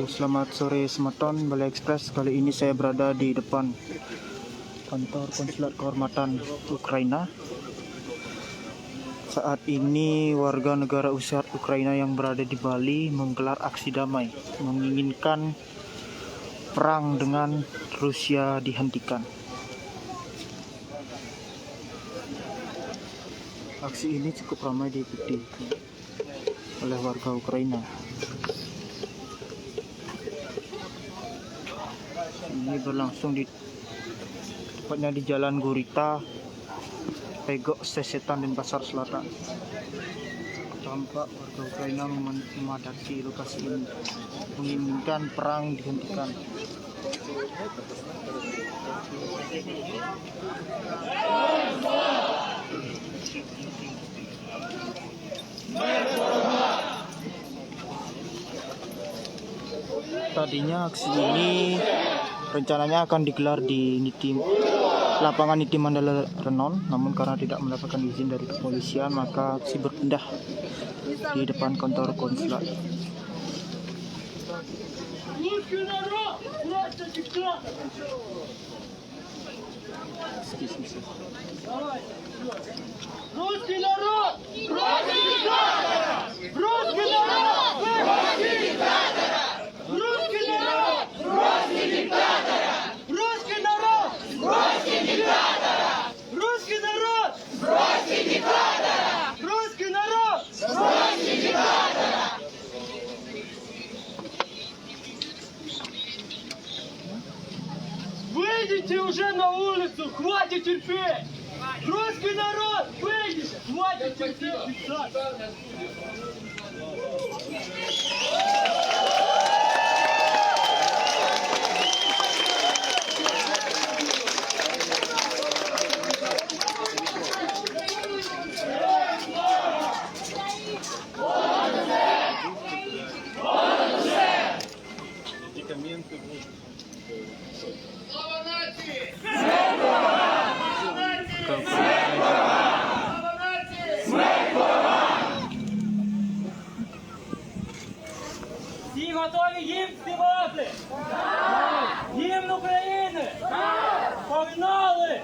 Selamat sore Sesetan BaliExpress. Kali ini saya berada di depan kantor Konsulat Kehormatan Ukraina. Saat ini warga negara Ukraina yang berada di Bali menggelar aksi damai, menginginkan perang dengan Rusia dihentikan. Aksi ini cukup ramai diikuti oleh warga Ukraina. Ini berlangsung tepatnya di Jalan Gurita, Pegok, Sesetan Denpasar Selatan. Tampak warga Ukraina memadati lokasi ini, menginginkan perang dihentikan. Tadinya aksi ini rencananya akan digelar di lapangan Niti Mandala Renon, namun karena tidak mendapatkan izin dari kepolisian, maka aksi berpindah di depan kantor konsulat. Выйдите уже на улицу, хватит терпеть! Русский народ, выйдите, хватит терпеть! Всі готові гімн співати? Гімн України! Погнали!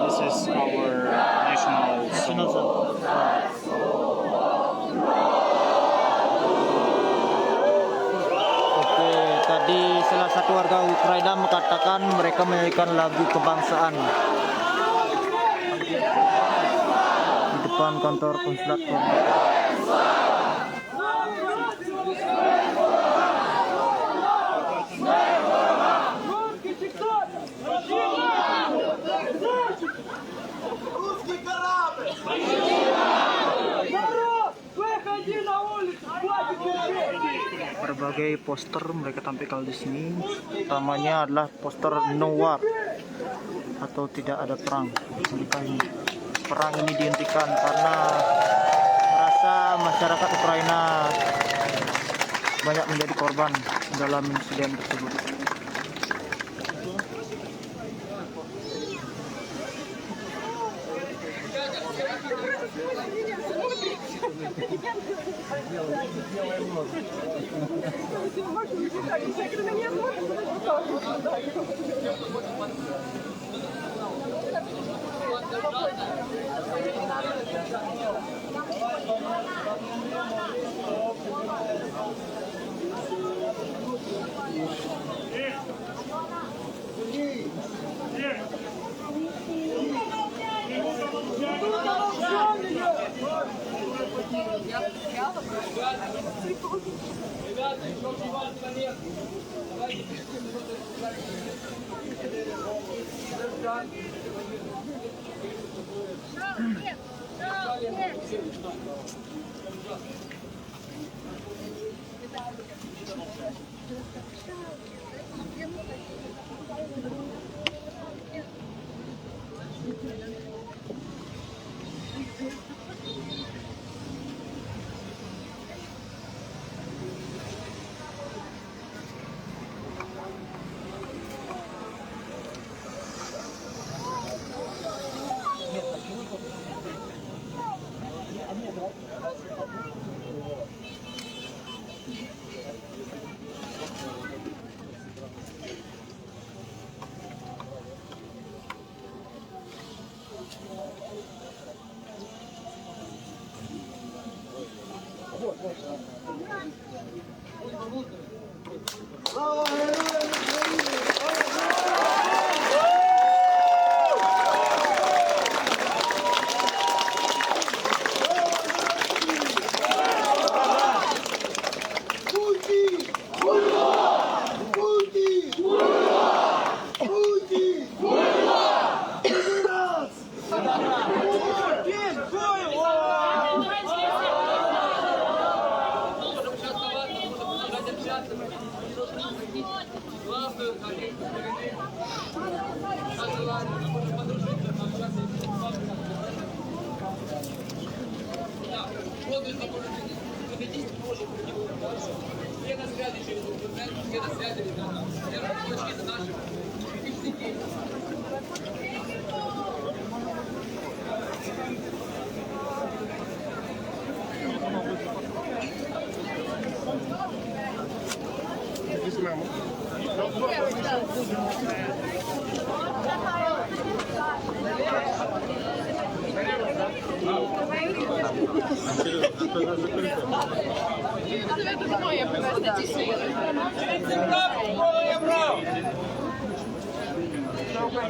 This is our national song. Oke, tadi salah satu warga Ukraina mengatakan mereka menyanyikan lagu kebangsaan di depan kantor konsulat kehormatan. Berbagai poster mereka tampilkan di sini. Utamanya adalah poster No War atau tidak ada perang. Mereka ini perang ini dihentikan karena merasa ternyata masyarakat Ukraina banyak menjadi korban dalam insiden tersebut.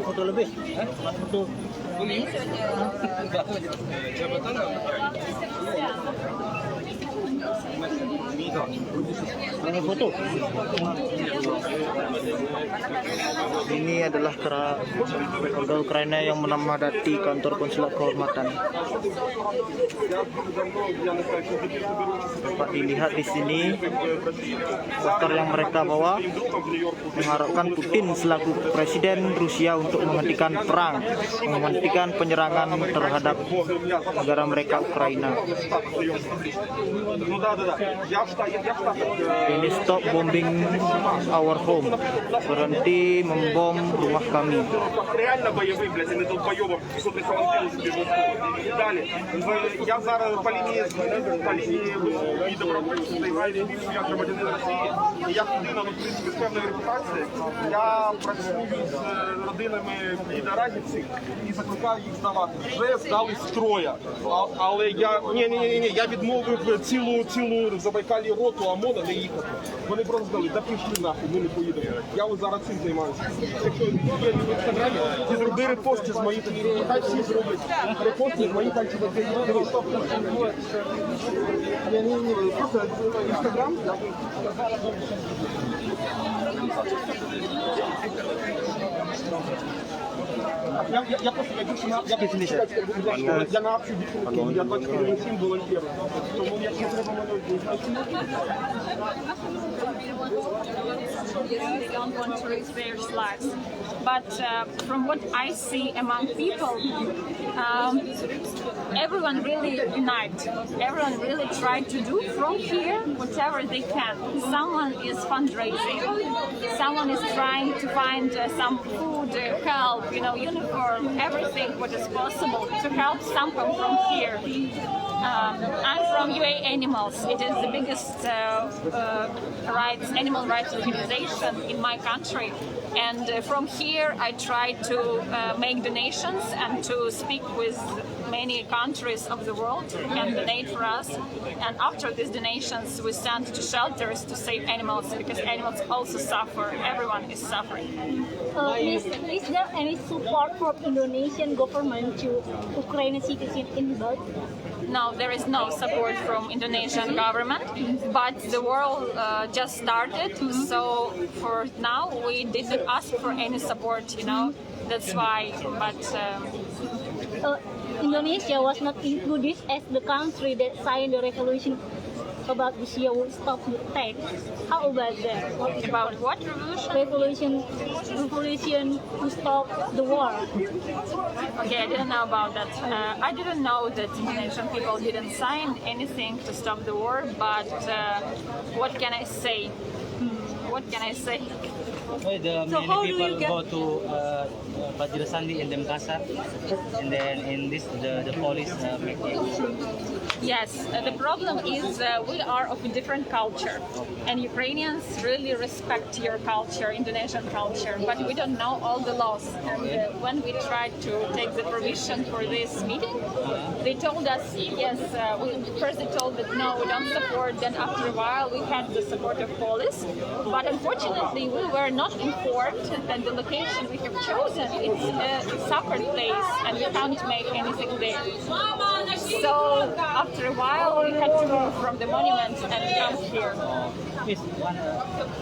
Foto lebih? Foto. Ini foto. Ini adalah warga Ukraina yang memadati kantor Konsulat Kehormatan. Dapat dilihat di sini poster yang mereka bawa mengharapkan Putin selaku presiden Rusia untuk menghentikan perang, menghentikan penyerangan terhadap negara mereka Ukraina. Ini stop bombing our home, berhenti membom rumah kami. Реально бойовий, блядь, а не долбойобом, що ти далі. Я зараз по лінії і добровольців займаюся більше як громадянин Росії. І як людина, в принципі, з певною репутацією, я працюю з родинами підаразівців і закликаю їх здавати. Вже здали з троє. Але я, я відмовив цілу Забайкалі роту ОМОНа не їхати. Вони просто здали, да пішли нахуй, ми не поїдемо. Я ось зараз цим займаюся. Якщо є в інстаграмі, і зроби репости з моїх, хай всі зроблять репости з моїх альтернативних. Ні, просто інстаграм. Я просто я на акцію відповідь, я 24/7 волонтер. Тому якщо треба мене They don't want to risk their lives. But from what I see among people, everyone really unite. Everyone really try to do from here whatever they can. Someone is fundraising. Someone is trying to find some food, help, uniform, everything what is possible to help someone from here. I'm from UA Animals. It is the biggest animal rights organization in my country. And from here, I try to make donations and to speak with many countries of the world who can donate for us. And after these donations, we send to shelters to save animals because animals also suffer. Everyone is suffering. Is there any support from Indonesian government to Ukrainian citizens in Bali? No, there is no support from Indonesian government, but the war just started, so for now we didn't ask for any support, that's why, but... Indonesia was not included as the country that signed the resolution about Russia would stop the attack. How about that? About what revolution? Revolution to stop the war. Okay, I didn't know about that. I didn't know that Indonesian people didn't sign anything to stop the war, but what can I say? What can I say? The many people go to Bajrasandi in Denpasar, and then in this the police make it. Yes, the problem is we are of a different culture, and Ukrainians really respect your culture, Indonesian culture, but we don't know all the laws. And when we tried to take the permission for this meeting, they told us, yes, first they told that no, we don't support, then after a while we had the support of police, but unfortunately we were not informed that the location we have chosen is a sacred place and we can't make anything there. So after a while we had to move from the monument and come here. Yes,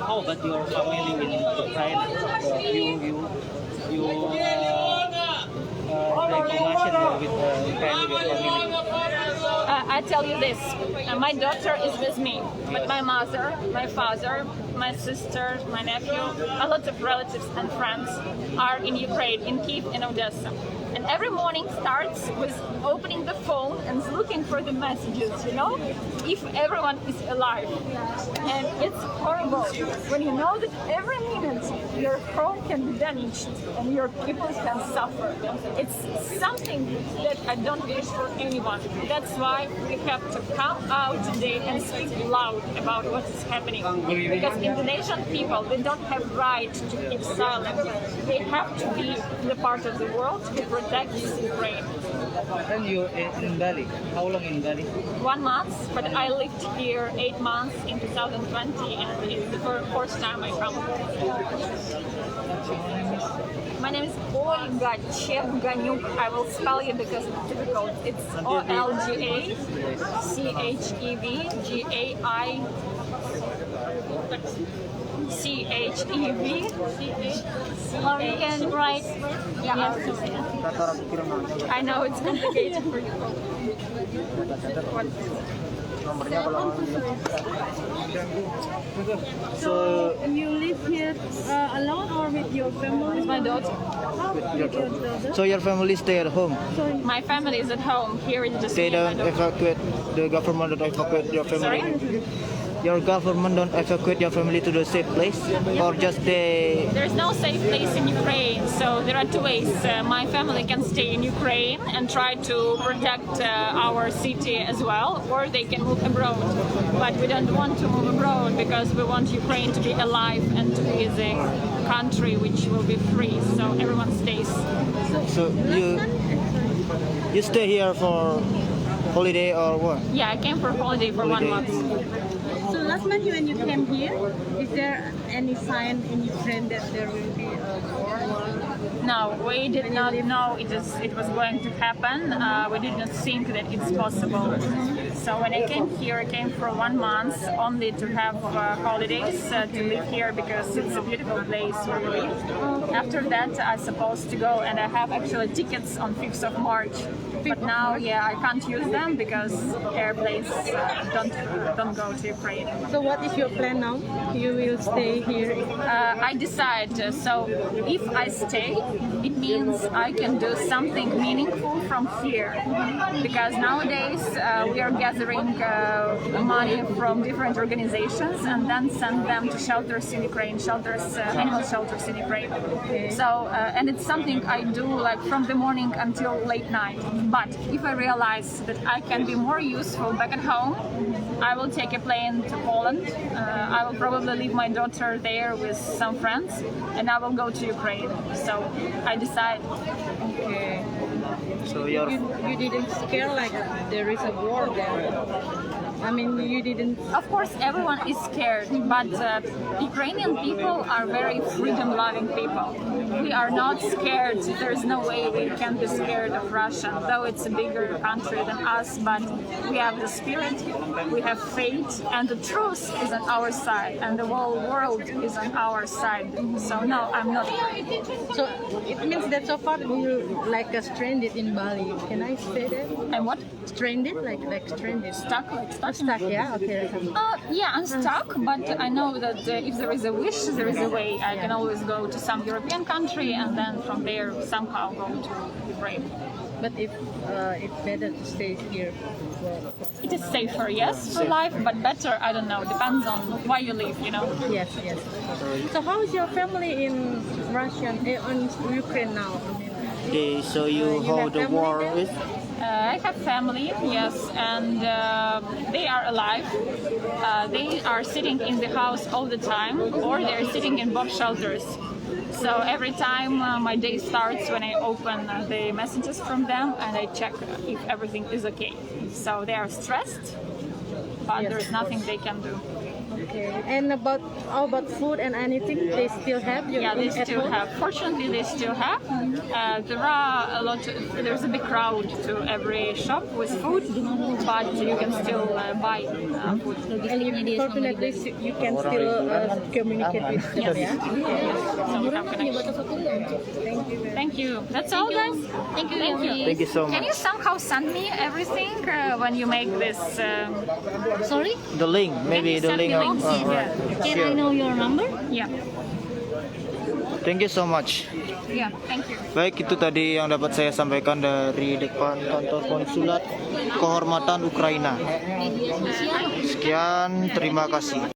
how about your family in Ukraine? You like promotion with Ukraine with your family? I tell you this, my daughter is with me, but my mother, my father, my sister, my nephew, a lot of relatives and friends are in Ukraine, in Kyiv and Odessa. And every morning starts with opening the phone and looking for the messages, if everyone is alive. And it's horrible when you know that every minute your home can be damaged and your people can suffer. It's something that I don't wish for anyone. That's why we have to come out today and speak loud about what is happening. Because Indonesian people, they don't have right to keep silent. They have to be the part of the world who protects Ukraine. And you in Bali? How long in Bali? 1 month, but I lived here 8 months in 2020, and it's the first time I come. My name is Olga Chevganyuk. I will spell you because it's difficult. It's OLGACHEVGAI. CHEV. Or you can write. I know it's complicated for you. So you live here alone or with your family? With my daughter. So your family stay at home? My family is at home. Here it's just They me and my don't daughter. evacuate, the government don't evacuate your family? Sorry? Your government don't evacuate your family to the safe place? Or just they... There's no safe place in Ukraine, so there are two ways. My family can stay in Ukraine and try to protect our city as well, or they can move abroad. But we don't want to move abroad because we want Ukraine to be alive and to be the country which will be free, so everyone stays. So you stay here for holiday or what? Yeah, I came for holiday for 1 month. So last month when you came here, is there any sign in Ukraine that there will be a war? No, we did not know it was going to happen. We did not think that it's possible. So when I came here, I came for 1 month only to have holidays, to live here because it's a beautiful place where we live. After that, I supposed to go, and I have actually tickets on 5th of March. But now, I can't use them because airplanes don't go to Ukraine. So what is your plan now? You will stay here? I decide. So if I stay, it means I can do something meaningful from here. Because nowadays we are gathering money from different organizations and then send them to shelters in Ukraine, animal shelters in Ukraine. So and it's something I do like from the morning until late night. But if I realize that I can be more useful back at home, I will take a plane to Poland. I will probably leave my daughter there with some friends, and I will go to Ukraine. So I decide. Okay. So You didn't scare like there is a war there. I mean, you didn't. Of course, everyone is scared, but Ukrainian people are very freedom-loving people. We are not scared. There's no way we can be scared of Russia, though it's a bigger country than us. But we have the spirit, we have faith, and the truth is on our side, and the whole world is on our side. So no, I'm not afraid. So it means that so far you're like stranded in Bali. Can I say that? And what? Stranded, like stranded. Stuck, like stuck. Stuck, yeah. Okay. Yeah, I'm stuck, but I know that if there is a wish, there is a way. I can always go to some European country and then from there somehow go to Ukraine. But if better to stay here. It is safer, yes, for life, but better, I don't know, depends on why you live, you know. Yes. So how is your family in Russia, in Ukraine now? Okay, so you hold the war with? I have family, yes, and they are alive. They are sitting in the house all the time, or they're sitting in bomb shelters. So every time my day starts when I open the messages from them and I check if everything is okay. So they are stressed, but there's nothing they can do. Okay. And how about food and anything? They still have? They still have. Fortunately, they still have. There are there's a big crowd to every shop with food, but you can still buy food. And fortunately, you can still communicate with them, Yes. yeah? So we have connection. Thank you. That's all, guys. Thank you. Thank you so Can you much. somehow send me everything when you make this? Sorry? The link, maybe Can you the send link. me links? Right. Can Sure. I know your number? Yeah. Thank you so much. Yeah. Thank you. Baik, itu tadi yang dapat saya sampaikan dari depan kantor Konsulat Kehormatan Ukraina. Sekian, terima kasih.